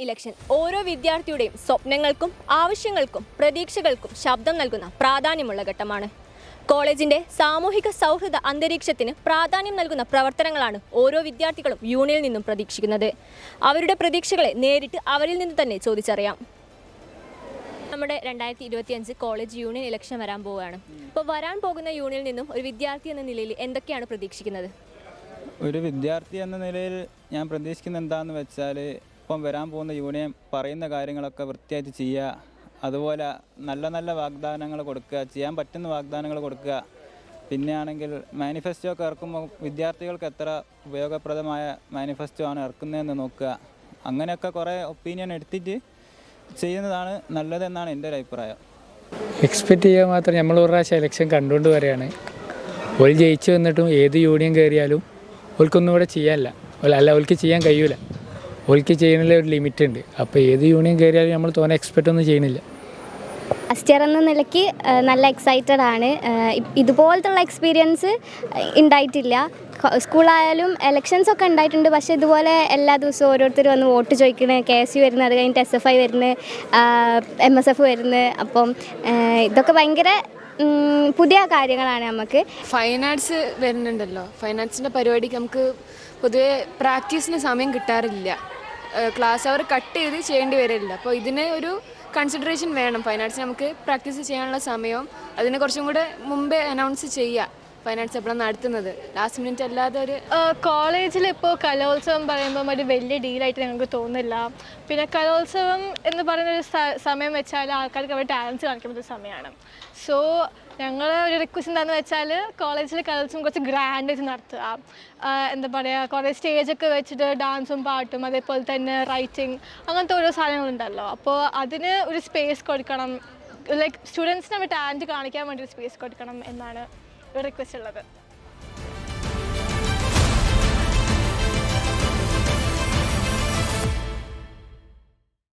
Election ഓരോ വിദ്യാർത്ഥിയുടെയും സ്വപ്നങ്ങൾക്കും ആവശ്യങ്ങൾക്കും പ്രതീക്ഷകൾക്കും ശബ്ദം നൽകുന്ന പ്രാധാന്യമുള്ള ഘട്ടമാണ്. കോളേജിന്റെ സാമൂഹിക സൗഹൃദ അന്തരീക്ഷത്തിന് പ്രാധാന്യം നൽകുന്ന പ്രവർത്തനങ്ങളാണ് ഓരോ വിദ്യാർത്ഥികളും യൂണിയനിൽ നിന്നും പ്രതീക്ഷിക്കുന്നത്. അവരുടെ പ്രതീക്ഷകളെ നേരിട്ട് അവരിൽ നിന്ന് തന്നെ ചോദിച്ചറിയാം. നമ്മുടെ 2025 കോളേജ് യൂണിയൻ ഇലക്ഷൻ വരാൻ പോവുകയാണ്. ഇപ്പോൾ വരാൻ പോകുന്ന യൂണിയനിൽ നിന്നും ഒരു വിദ്യാർത്ഥി എന്ന നിലയിൽ എന്തൊക്കെയാണ് പ്രതീക്ഷിക്കുന്നത്? ഒരു വിദ്യാർത്ഥി എന്ന നിലയിൽ ഞാൻ പ്രതീക്ഷിക്കുന്നത് എന്താണെന്ന് വെച്ചാൽ, ഇപ്പം വരാൻ പോകുന്ന യൂണിയൻ പറയുന്ന കാര്യങ്ങളൊക്കെ വൃത്തിയായിട്ട് ചെയ്യുക, അതുപോലെ നല്ല നല്ല വാഗ്ദാനങ്ങൾ കൊടുക്കുക, ചെയ്യാൻ പറ്റുന്ന വാഗ്ദാനങ്ങൾ കൊടുക്കുക. പിന്നെ ആണെങ്കിൽ മാനിഫെസ്റ്റോ ഒക്കെ ഇറക്കുമ്പോൾ വിദ്യാർത്ഥികൾക്ക് എത്ര ഉപയോഗപ്രദമായ മാനിഫെസ്റ്റോ ആണ് ഇറക്കുന്നതെന്ന് നോക്കുക. അങ്ങനെയൊക്കെ കുറേ ഒപ്പീനിയൻ എടുത്തിട്ട് ചെയ്യുന്നതാണ് നല്ലതെന്നാണ് എൻ്റെ ഒരു അഭിപ്രായം. എക്സ്പെക്റ്റ് ചെയ്യാൻ മാത്രം നമ്മൾ ഒരു പ്രാവശ്യം ഇലക്ഷൻ കണ്ടുകൊണ്ട് വരികയാണ്. ഓൾ ജയിച്ചു വന്നിട്ടും ഏത് യൂണിയൻ കയറിയാലും ഓൾക്കൊന്നും ഇവിടെ ചെയ്യാനില്ല, ഓൾക്ക് ചെയ്യാൻ കഴിയൂല. ഓൾക്ക് ചെയ്യുന്നതിൽ ഒരു ലിമിറ്റ് ഉണ്ട്. അപ്പോൾ ഏത് യൂണിയൻ കയറിയാലും നമ്മൾ തോന്നെ എക്സ്പെക്റ്റ് ഒന്നും ചെയ്യുന്നില്ല. ഫസ്റ്റ് ഇയർ എന്ന നിലയ്ക്ക് നല്ല എക്സൈറ്റഡ് ആണ്. ഇതുപോലത്തുള്ള എക്സ്പീരിയൻസ് ഉണ്ടായിട്ടില്ല. സ്കൂളായാലും എലക്ഷൻസൊക്കെ ഉണ്ടായിട്ടുണ്ട്, പക്ഷേ ഇതുപോലെ എല്ലാ ദിവസവും ഓരോരുത്തർ വന്ന് വോട്ട് ചോദിക്കുന്നത്, KSU വരുന്നത്, അത് കഴിഞ്ഞിട്ട് SFI വരുന്നത്, MSF വരുന്നത്. അപ്പം ഇതൊക്കെ ഭയങ്കര പുതിയ കാര്യങ്ങളാണ് നമുക്ക്. ഫൈൻ ആർട്സ് വരുന്നുണ്ടല്ലോ, ഫൈൻ ആർട്സിൻ്റെ പരിപാടിക്ക് നമുക്ക് പൊതുവെ പ്രാക്ടീസിന് സമയം കിട്ടാറില്ല. ക്ലാസ് അവർ കട്ട് ചെയ്ത് ചെയ്യേണ്ടി വരില്ല. അപ്പോൾ ഇതിന് ഒരു കൺസിഡറേഷൻ വേണം. ഫൈൻ ആർട്സ് നമുക്ക് പ്രാക്ടീസ് ചെയ്യാനുള്ള സമയവും അതിന് കുറച്ചും കൂടെ മുമ്പേ അനൗൺസ് ചെയ്യുക. ഫൈൻ ആർട്സ് എപ്പോഴാണ് നടത്തുന്നത്, ലാസ്റ്റ് മിനിറ്റ് അല്ലാതെ ഒരു കോളേജിൽ ഇപ്പോൾ കലോത്സവം പറയുമ്പോൾ ഒരു വലിയ ഡീലായിട്ട് ഞങ്ങൾക്ക് തോന്നില്ല. പിന്നെ കലോത്സവം എന്ന് പറയുന്നൊരു സമയം വെച്ചാൽ ആൾക്കാർക്ക് അവരുടെ ടാലൻസ് കാണിക്കുന്ന ഒരു സമയമാണ്. സോ ഞങ്ങൾ ഒരു റിക്വസ്റ്റ് എന്താണെന്ന് വെച്ചാൽ കോളേജിൽ കലോത്സവം കുറച്ച് ഗ്രാൻഡായിട്ട് നടത്തുക. എന്താ പറയുക, കുറേ സ്റ്റേജൊക്കെ വെച്ചിട്ട് ഡാൻസും പാട്ടും അതേപോലെ തന്നെ റൈറ്റിംഗ് അങ്ങനത്തെ ഓരോ സാധനങ്ങളുണ്ടല്ലോ. അപ്പോൾ അതിന് ഒരു സ്പേസ് കൊടുക്കണം. ലൈക്ക് സ്റ്റുഡൻസിന് അവർ ടാലൻറ്റ് കാണിക്കാൻ വേണ്ടി ഒരു സ്പേസ് കൊടുക്കണം എന്നാണ് ഒരു റിക്വസ്റ്റ് ഉള്ളത്.